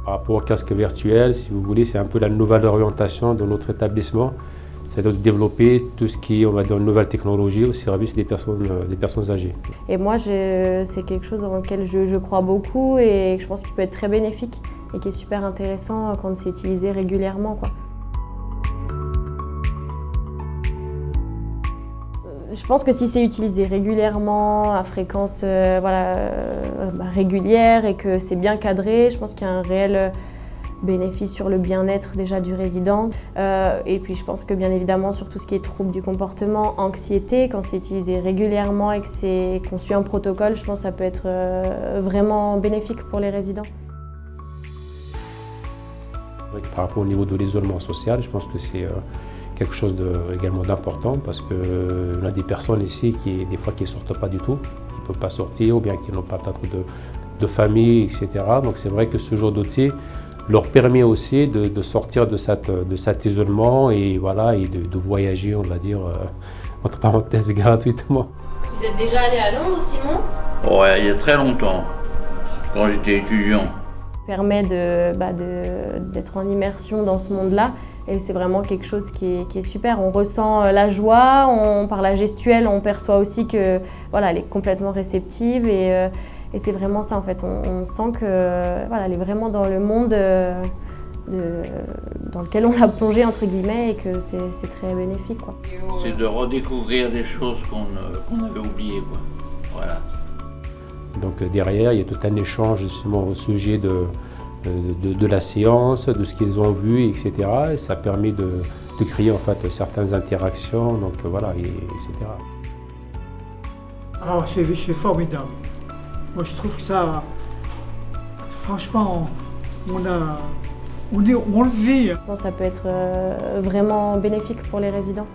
Par rapport au casque virtuel, si vous voulez, c'est un peu la nouvelle orientation de notre établissement. C'est-à-dire de développer tout ce qui est, on va dire, une nouvelle technologie au service des personnes âgées. Et moi, c'est quelque chose dans lequel je crois beaucoup et que je pense qu'il peut être très bénéfique et qui est super intéressant quand c'est utilisé régulièrement, quoi. Je pense que si c'est utilisé régulièrement, à fréquence régulière et que c'est bien cadré, je pense qu'il y a un réel bénéfice sur le bien-être déjà du résident. Et puis je pense que bien évidemment sur tout ce qui est troubles du comportement, anxiété, quand c'est utilisé régulièrement et qu'on suit un protocole, je pense que ça peut être vraiment bénéfique pour les résidents. Par rapport au niveau de l'isolement social, je pense que c'est quelque chose également d'important parce qu'on a des personnes ici qui ne sortent pas du tout, qui ne peuvent pas sortir ou bien qui n'ont pas peut-être de famille, etc. Donc c'est vrai que ce genre d'outil leur permet aussi de sortir de cet isolement et, voilà, et de voyager, on va dire, entre parenthèses, gratuitement. Vous êtes déjà allé à Londres, Simon? Ouais, il y a très longtemps, quand j'étais étudiant. Ça permet d'être en immersion dans ce monde-là et c'est vraiment quelque chose qui est super. On ressent la joie, par la gestuelle, on perçoit aussi que voilà, elle est complètement réceptive et c'est vraiment ça en fait. On sent que voilà, elle est vraiment dans le monde dans lequel on l'a plongée entre guillemets et que c'est très bénéfique, quoi. C'est de redécouvrir des choses qu'on avait oubliées, quoi. Voilà. Donc derrière, il y a tout un échange justement au sujet de la séance, de ce qu'ils ont vu, etc. Et ça permet de créer en fait certaines interactions, donc voilà, etc. Ah, c'est formidable. Moi, je trouve que ça, franchement, on le vit. Je pense que ça peut être vraiment bénéfique pour les résidents.